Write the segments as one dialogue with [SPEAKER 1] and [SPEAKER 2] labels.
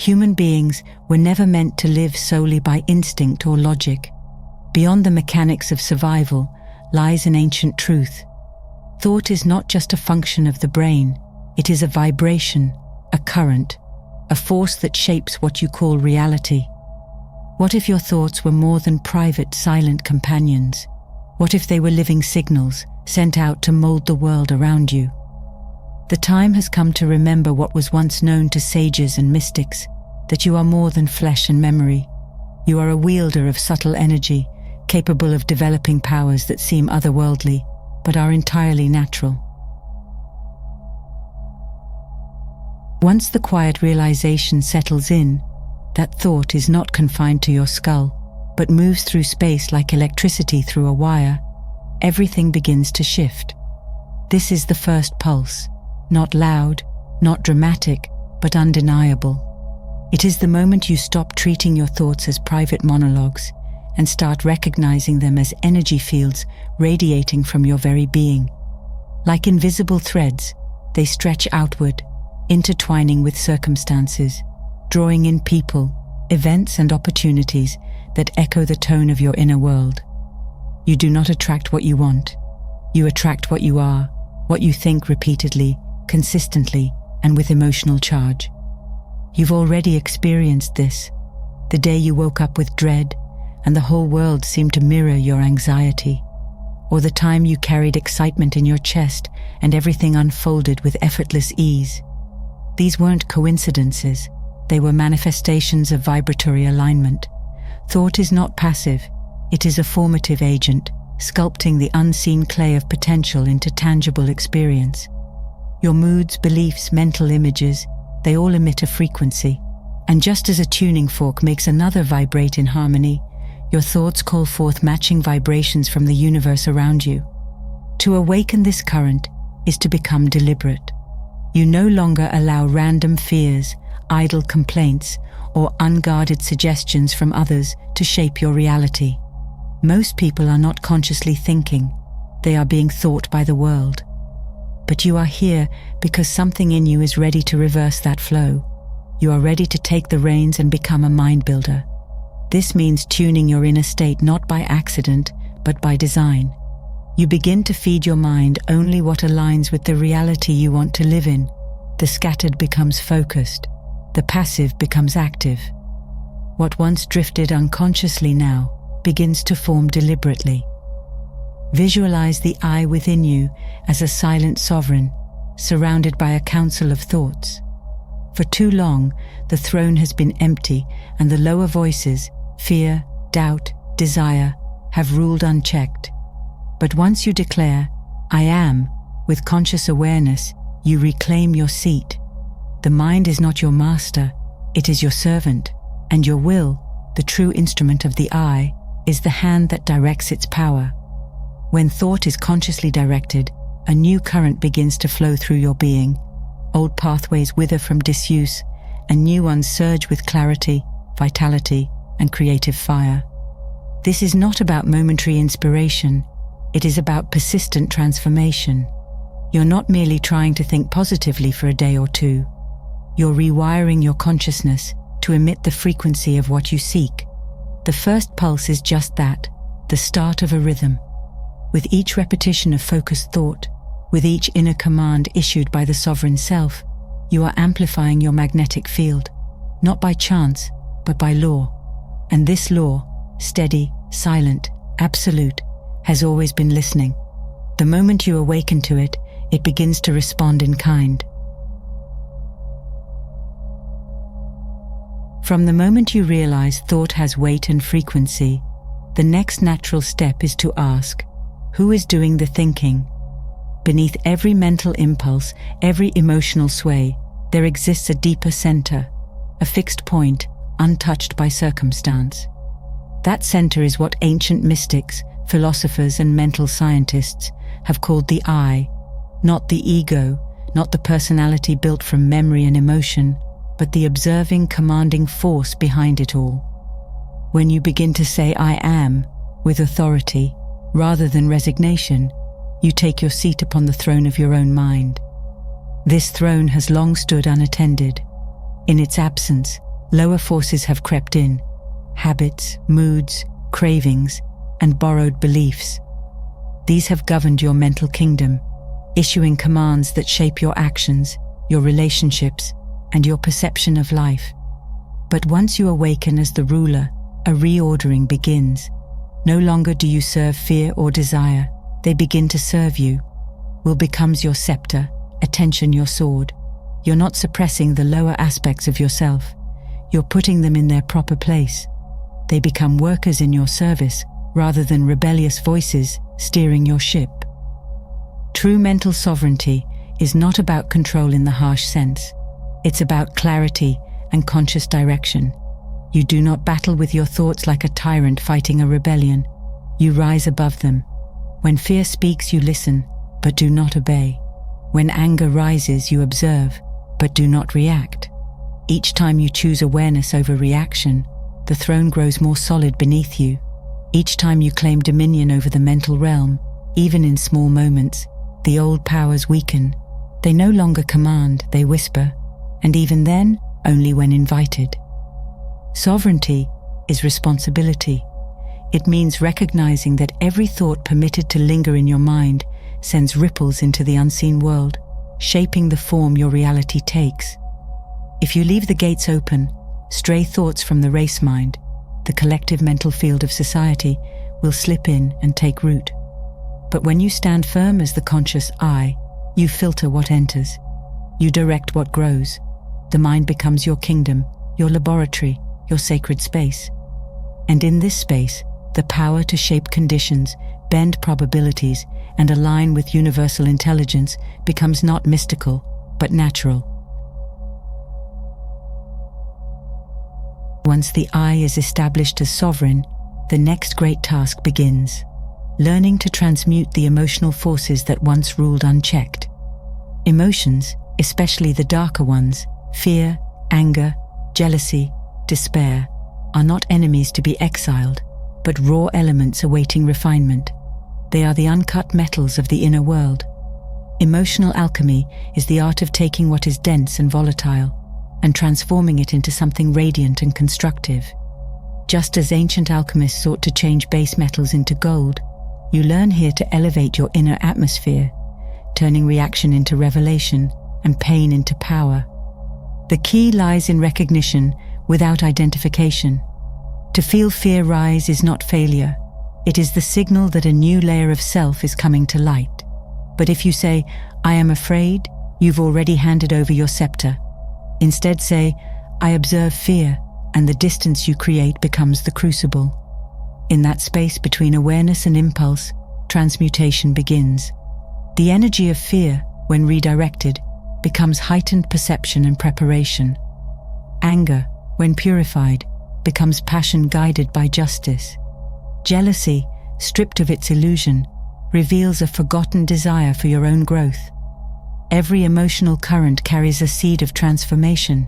[SPEAKER 1] Human beings were never meant to live solely by instinct or logic. Beyond the mechanics of survival lies an ancient truth. Thought is not just a function of the brain, it is a vibration, a current, a force that shapes what you call reality. What if your thoughts were more than private, silent companions? What if they were living signals sent out to mold the world around you? The time has come to remember what was once known to sages and mystics, that you are more than flesh and memory. You are a wielder of subtle energy, capable of developing powers that seem otherworldly, but are entirely natural. Once the quiet realization settles in, that thought is not confined to your skull, but moves through space like electricity through a wire, everything begins to shift. This is the first pulse, not loud, not dramatic, but undeniable. It is the moment you stop treating your thoughts as private monologues and start recognizing them as energy fields radiating from your very being. Like invisible threads, they stretch outward, intertwining with circumstances, drawing in people, events and opportunities that echo the tone of your inner world. You do not attract what you want. You attract what you are, what you think repeatedly, consistently, and with emotional charge. You've already experienced this, the day you woke up with dread and the whole world seemed to mirror your anxiety, or the time you carried excitement in your chest and everything unfolded with effortless ease. These weren't coincidences, they were manifestations of vibratory alignment. Thought is not passive, it is a formative agent, sculpting the unseen clay of potential into tangible experience. Your moods, beliefs, mental images, they all emit a frequency. And just as a tuning fork makes another vibrate in harmony, your thoughts call forth matching vibrations from the universe around you. To awaken this current is to become deliberate. You no longer allow random fears, idle complaints, or unguarded suggestions from others to shape your reality. Most people are not consciously thinking, they are being thought by the world. But you are here because something in you is ready to reverse that flow. You are ready to take the reins and become a mind builder. This means tuning your inner state not by accident, but by design. You begin to feed your mind only what aligns with the reality you want to live in. The scattered becomes focused. The passive becomes active. What once drifted unconsciously now begins to form deliberately. Visualize the I within you as a silent sovereign, surrounded by a council of thoughts. For too long, the throne has been empty and the lower voices, fear, doubt, desire, have ruled unchecked. But once you declare, I am, with conscious awareness, you reclaim your seat. The mind is not your master, it is your servant, and your will, the true instrument of the I, is the hand that directs its power. When thought is consciously directed, a new current begins to flow through your being. Old pathways wither from disuse, and new ones surge with clarity, vitality, and creative fire. This is not about momentary inspiration, it is about persistent transformation. You're not merely trying to think positively for a day or two. You're rewiring your consciousness to emit the frequency of what you seek. The first pulse is just that, the start of a rhythm. With each repetition of focused thought, with each inner command issued by the sovereign self, you are amplifying your magnetic field, not by chance, but by law. And this law, steady, silent, absolute, has always been listening. The moment you awaken to it, it begins to respond in kind. From the moment you realize thought has weight and frequency, the next natural step is to ask, who is doing the thinking? Beneath every mental impulse, every emotional sway, there exists a deeper center, a fixed point, untouched by circumstance. That center is what ancient mystics, philosophers, and mental scientists have called the I, not the ego, not the personality built from memory and emotion, but the observing, commanding force behind it all. When you begin to say I am, with authority, rather than resignation, you take your seat upon the throne of your own mind. This throne has long stood unattended. In its absence, lower forces have crept in: habits, moods, cravings, and borrowed beliefs. These have governed your mental kingdom, issuing commands that shape your actions, your relationships, and your perception of life. But once you awaken as the ruler, a reordering begins. No longer do you serve fear or desire, they begin to serve you. Will becomes your scepter, attention your sword. You're not suppressing the lower aspects of yourself, you're putting them in their proper place. They become workers in your service, rather than rebellious voices steering your ship. True mental sovereignty is not about control in the harsh sense. It's about clarity and conscious direction. You do not battle with your thoughts like a tyrant fighting a rebellion. You rise above them. When fear speaks, you listen, but do not obey. When anger rises, you observe, but do not react. Each time you choose awareness over reaction, the throne grows more solid beneath you. Each time you claim dominion over the mental realm, even in small moments, the old powers weaken. They no longer command, they whisper, and even then, only when invited. Sovereignty is responsibility. It means recognizing that every thought permitted to linger in your mind sends ripples into the unseen world, shaping the form your reality takes. If you leave the gates open, stray thoughts from the race mind, the collective mental field of society, will slip in and take root. But when you stand firm as the conscious I, you filter what enters. You direct what grows. The mind becomes your kingdom, your laboratory, your sacred space. And in this space, the power to shape conditions, bend probabilities, and align with universal intelligence becomes not mystical, but natural. Once the I is established as sovereign, the next great task begins: learning to transmute the emotional forces that once ruled unchecked. Emotions, especially the darker ones, fear, anger, jealousy, despair, are not enemies to be exiled, but raw elements awaiting refinement. They are the uncut metals of the inner world. Emotional alchemy is the art of taking what is dense and volatile and transforming it into something radiant and constructive. Just as ancient alchemists sought to change base metals into gold, you learn here to elevate your inner atmosphere, turning reaction into revelation and pain into power. The key lies in recognition without identification. To feel fear rise is not failure. It is the signal that a new layer of self is coming to light. But if you say, "I am afraid," you've already handed over your scepter. Instead say, "I observe fear," and the distance you create becomes the crucible. In that space between awareness and impulse, transmutation begins. The energy of fear, when redirected, becomes heightened perception and preparation. Anger, when purified, becomes passion guided by justice. Jealousy, stripped of its illusion, reveals a forgotten desire for your own growth. Every emotional current carries a seed of transformation,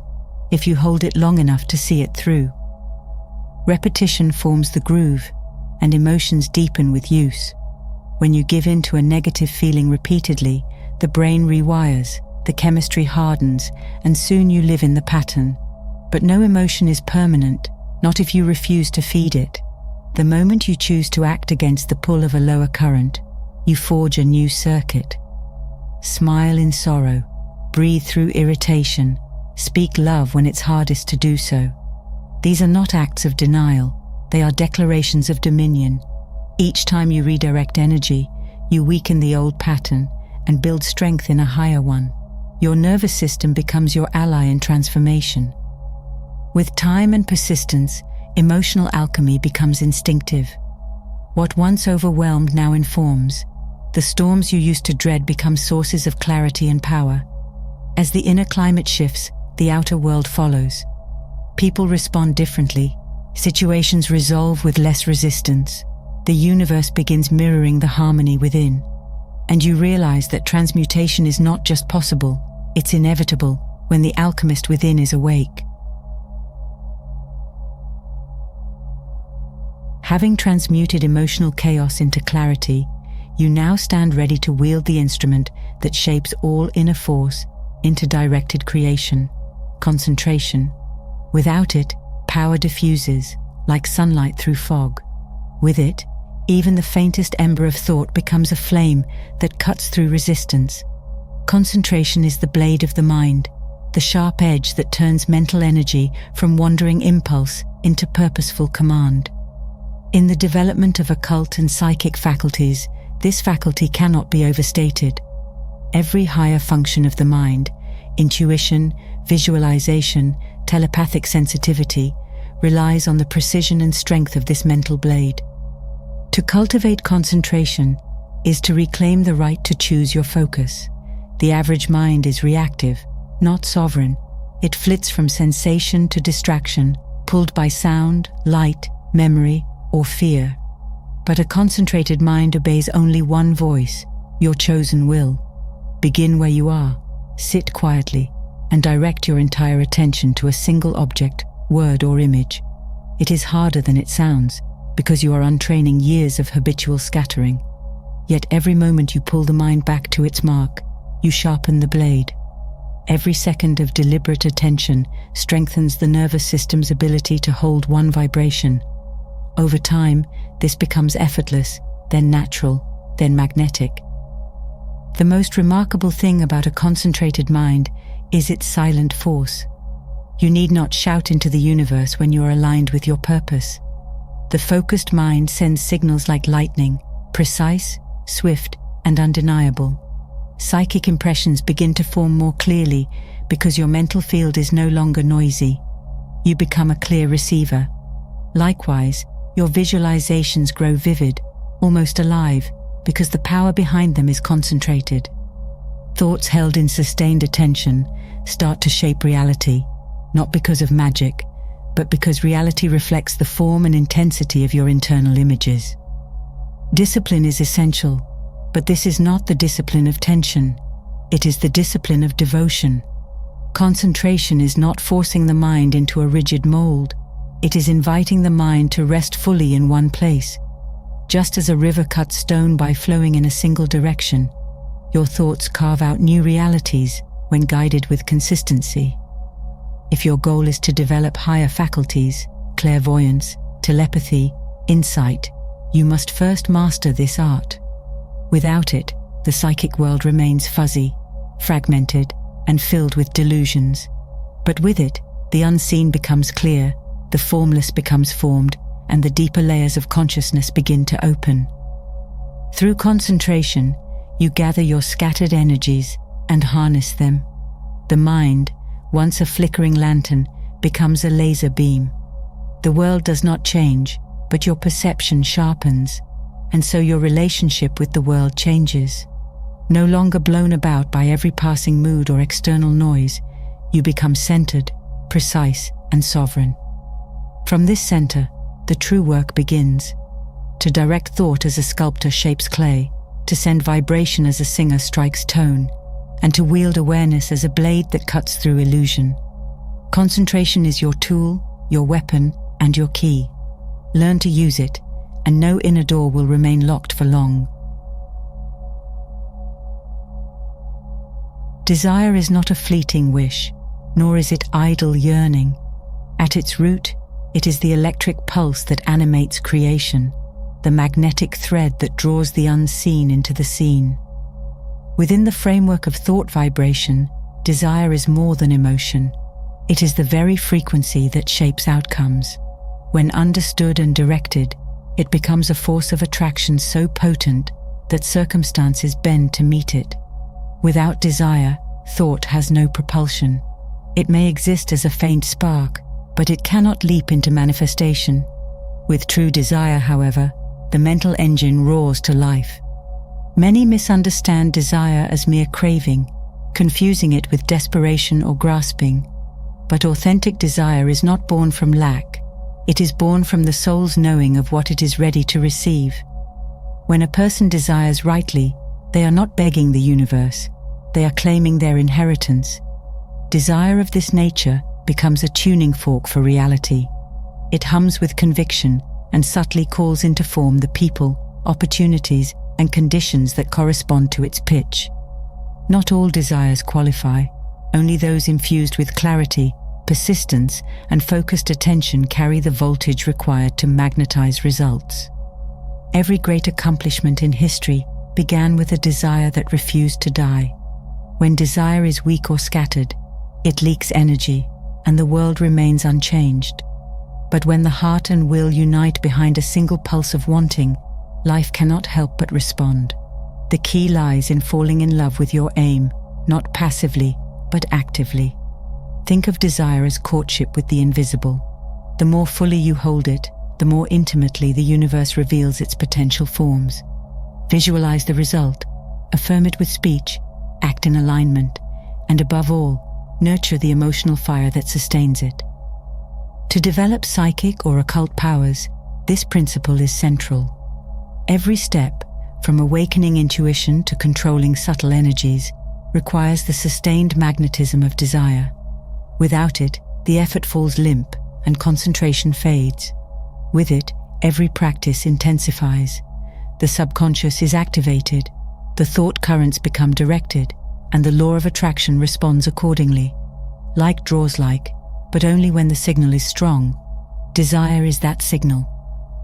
[SPEAKER 1] if you hold it long enough to see it through. Repetition forms the groove, and emotions deepen with use. When you give in to a negative feeling repeatedly, the brain rewires, the chemistry hardens, and soon you live in the pattern. But no emotion is permanent, not if you refuse to feed it. The moment you choose to act against the pull of a lower current, you forge a new circuit. Smile in sorrow, breathe through irritation, speak love when it's hardest to do so. These are not acts of denial, they are declarations of dominion. Each time you redirect energy, you weaken the old pattern and build strength in a higher one. Your nervous system becomes your ally in transformation. With time and persistence, emotional alchemy becomes instinctive. What once overwhelmed now informs. The storms you used to dread become sources of clarity and power. As the inner climate shifts, the outer world follows. People respond differently. Situations resolve with less resistance. The universe begins mirroring the harmony within. And you realize that transmutation is not just possible, it's inevitable when the alchemist within is awake. Having transmuted emotional chaos into clarity, you now stand ready to wield the instrument that shapes all inner force into directed creation, concentration, Without it, power diffuses, like sunlight through fog. With it, even the faintest ember of thought becomes a flame that cuts through resistance. Concentration is the blade of the mind, the sharp edge that turns mental energy from wandering impulse into purposeful command. In the development of occult and psychic faculties, this faculty cannot be overstated. Every higher function of the mind, intuition, visualization, telepathic sensitivity, relies on the precision and strength of this mental blade. To cultivate concentration is to reclaim the right to choose your focus. The average mind is reactive, not sovereign. It flits from sensation to distraction, pulled by sound, light, memory, or fear. But a concentrated mind obeys only one voice, your chosen will. Begin where you are, sit quietly, and direct your entire attention to a single object, word or image. It is harder than it sounds, because you are untraining years of habitual scattering. Yet every moment you pull the mind back to its mark, you sharpen the blade. Every second of deliberate attention strengthens the nervous system's ability to hold one vibration. Over time, this becomes effortless, then natural, then magnetic. The most remarkable thing about a concentrated mind is its silent force. You need not shout into the universe when you are aligned with your purpose. The focused mind sends signals like lightning, precise, swift, and undeniable. Psychic impressions begin to form more clearly because your mental field is no longer noisy. You become a clear receiver. Likewise, your visualizations grow vivid, almost alive, because the power behind them is concentrated. Thoughts held in sustained attention start to shape reality, not because of magic, but because reality reflects the form and intensity of your internal images. Discipline is essential, but this is not the discipline of tension. It is the discipline of devotion. Concentration is not forcing the mind into a rigid mold. It is inviting the mind to rest fully in one place. Just as a river cuts stone by flowing in a single direction, your thoughts carve out new realities when guided with consistency. If your goal is to develop higher faculties, clairvoyance, telepathy, insight, you must first master this art. Without it, the psychic world remains fuzzy, fragmented, and filled with delusions. But with it, the unseen becomes clear, the formless becomes formed, and the deeper layers of consciousness begin to open. Through concentration, you gather your scattered energies and harness them. The mind, once a flickering lantern, becomes a laser beam. The world does not change, but your perception sharpens, and so your relationship with the world changes. No longer blown about by every passing mood or external noise, you become centered, precise, and sovereign. From this center, the true work begins. To direct thought as a sculptor shapes clay, to send vibration as a singer strikes tone, and to wield awareness as a blade that cuts through illusion. Concentration is your tool, your weapon, and your key. Learn to use it, and no inner door will remain locked for long. Desire is not a fleeting wish, nor is it idle yearning. At its root, it is the electric pulse that animates creation, the magnetic thread that draws the unseen into the seen. Within the framework of thought vibration, desire is more than emotion. It is the very frequency that shapes outcomes. When understood and directed, it becomes a force of attraction so potent that circumstances bend to meet it. Without desire, thought has no propulsion. It may exist as a faint spark, but it cannot leap into manifestation. With true desire, however, the mental engine roars to life. Many misunderstand desire as mere craving, confusing it with desperation or grasping. But authentic desire is not born from lack. It is born from the soul's knowing of what it is ready to receive. When a person desires rightly, they are not begging the universe. They are claiming their inheritance. Desire of this nature becomes a tuning fork for reality. It hums with conviction and subtly calls into form the people, opportunities, and conditions that correspond to its pitch. Not all desires qualify, only those infused with clarity, persistence, and focused attention carry the voltage required to magnetize results. Every great accomplishment in history began with a desire that refused to die. When desire is weak or scattered, it leaks energy, and the world remains unchanged. But when the heart and will unite behind a single pulse of wanting, life cannot help but respond. The key lies in falling in love with your aim, not passively, but actively. Think of desire as courtship with the invisible. The more fully you hold it, the more intimately the universe reveals its potential forms. Visualize the result, affirm it with speech, act in alignment, and above all, nurture the emotional fire that sustains it. To develop psychic or occult powers, this principle is central. Every step, from awakening intuition to controlling subtle energies, requires the sustained magnetism of desire. Without it, the effort falls limp and concentration fades. With it, every practice intensifies. The subconscious is activated, the thought currents become directed, and the law of attraction responds accordingly. Like draws like, but only when the signal is strong. Desire is that signal.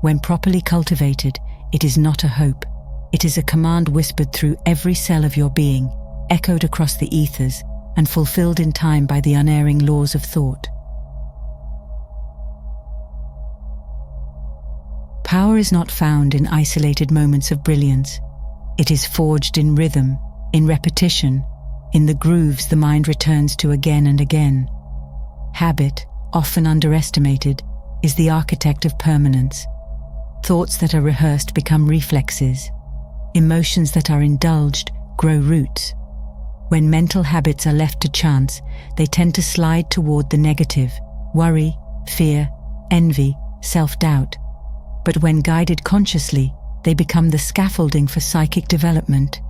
[SPEAKER 1] When properly cultivated, it is not a hope. It is a command whispered through every cell of your being, echoed across the ethers, and fulfilled in time by the unerring laws of thought. Power is not found in isolated moments of brilliance. It is forged in rhythm, in repetition, in the grooves the mind returns to again and again. Habit, often underestimated, is the architect of permanence. Thoughts that are rehearsed become reflexes. Emotions that are indulged grow roots. When mental habits are left to chance, they tend to slide toward the negative: worry, fear, envy, self-doubt. But when guided consciously, they become the scaffolding for psychic development,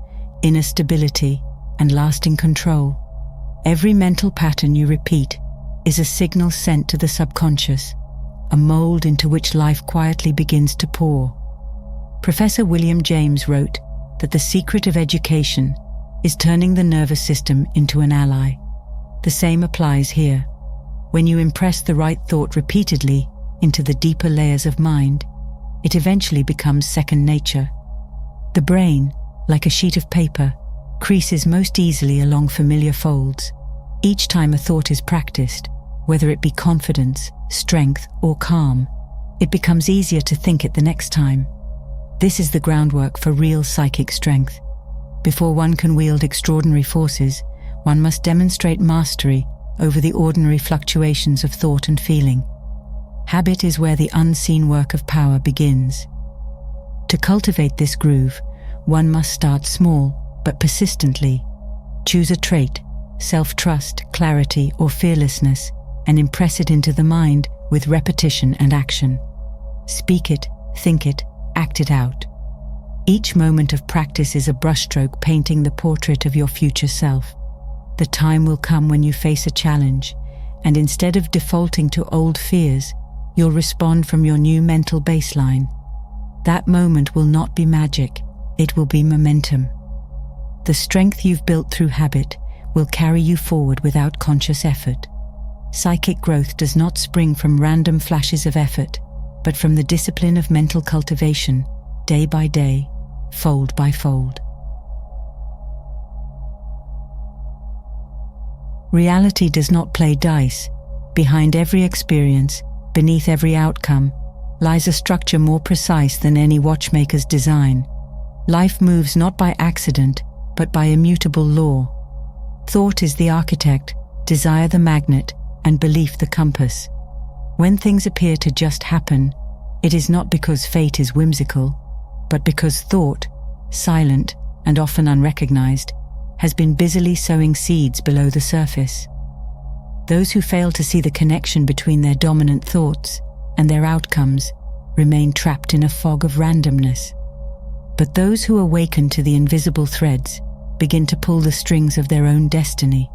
[SPEAKER 1] inner stability, and lasting control. Every mental pattern you repeat is a signal sent to the subconscious, a mold into which life quietly begins to pour. Professor William James wrote that the secret of education is turning the nervous system into an ally. The same applies here. When you impress the right thought repeatedly into the deeper layers of mind, it eventually becomes second nature. The brain, like a sheet of paper, creases most easily along familiar folds. Each time a thought is practiced, whether it be confidence, strength, or calm, it becomes easier to think it the next time. This is the groundwork for real psychic strength. Before one can wield extraordinary forces, one must demonstrate mastery over the ordinary fluctuations of thought and feeling. Habit is where the unseen work of power begins. To cultivate this groove, one must start small, but persistently. Choose a trait, self-trust, clarity, or fearlessness, and impress it into the mind with repetition and action. Speak it, think it, act it out. Each moment of practice is a brushstroke painting the portrait of your future self. The time will come when you face a challenge, and instead of defaulting to old fears, you'll respond from your new mental baseline. That moment will not be magic, it will be momentum. The strength you've built through habit will carry you forward without conscious effort. Psychic growth does not spring from random flashes of effort, but from the discipline of mental cultivation, day by day, fold by fold. Reality does not play dice. Behind every experience, beneath every outcome, lies a structure more precise than any watchmaker's design. Life moves not by accident, but by immutable law. Thought is the architect, desire the magnet, and belief the compass. When things appear to just happen, it is not because fate is whimsical, but because thought, silent and often unrecognized, has been busily sowing seeds below the surface. Those who fail to see the connection between their dominant thoughts and their outcomes remain trapped in a fog of randomness. But those who awaken to the invisible threads begin to pull the strings of their own destiny.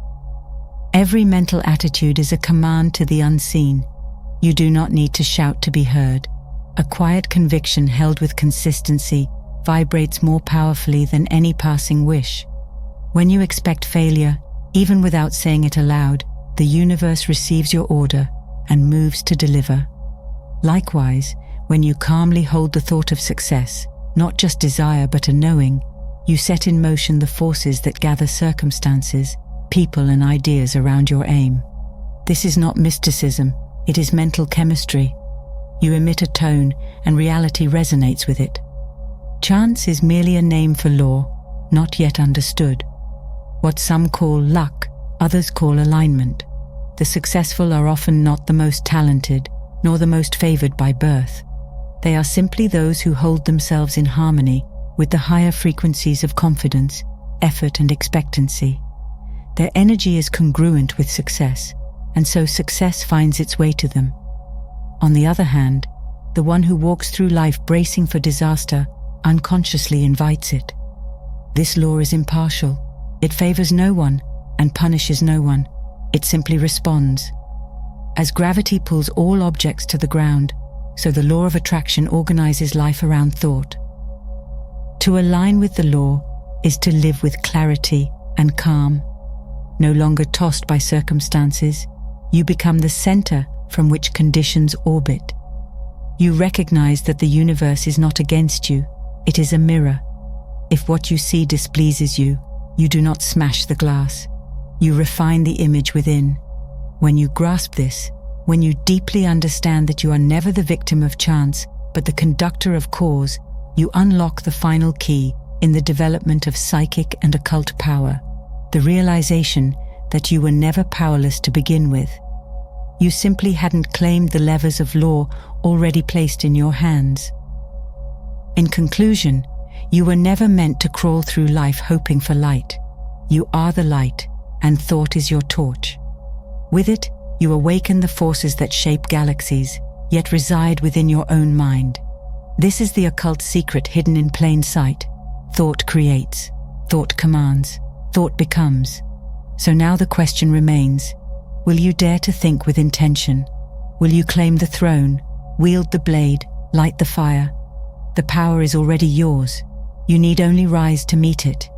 [SPEAKER 1] Every mental attitude is a command to the unseen. You do not need to shout to be heard. A quiet conviction held with consistency vibrates more powerfully than any passing wish. When you expect failure, even without saying it aloud, the universe receives your order and moves to deliver. Likewise, when you calmly hold the thought of success, not just desire but a knowing, you set in motion the forces that gather circumstances, people and ideas around your aim. This is not mysticism, it is mental chemistry. You emit a tone and reality resonates with it. Chance is merely a name for law, not yet understood. What some call luck, others call alignment. The successful are often not the most talented, nor the most favored by birth. They are simply those who hold themselves in harmony with the higher frequencies of confidence, effort and expectancy. Their energy is congruent with success, and so success finds its way to them. On the other hand, the one who walks through life bracing for disaster unconsciously invites it. This law is impartial. It favors no one and punishes no one. It simply responds. As gravity pulls all objects to the ground, so the law of attraction organizes life around thought. To align with the law is to live with clarity and calm. No longer tossed by circumstances, you become the center from which conditions orbit. You recognize that the universe is not against you, it is a mirror. If what you see displeases you, you do not smash the glass. You refine the image within. When you grasp this, when you deeply understand that you are never the victim of chance, but the conductor of cause, you unlock the final key in the development of psychic and occult power, the realization that you were never powerless to begin with. You simply hadn't claimed the levers of law already placed in your hands. In conclusion, you were never meant to crawl through life hoping for light. You are the light, and thought is your torch. With it, you awaken the forces that shape galaxies, yet reside within your own mind. This is the occult secret hidden in plain sight. Thought creates, thought commands, thought becomes. So now the question remains, will you dare to think with intention? Will you claim the throne, wield the blade, light the fire? The power is already yours. You need only rise to meet it.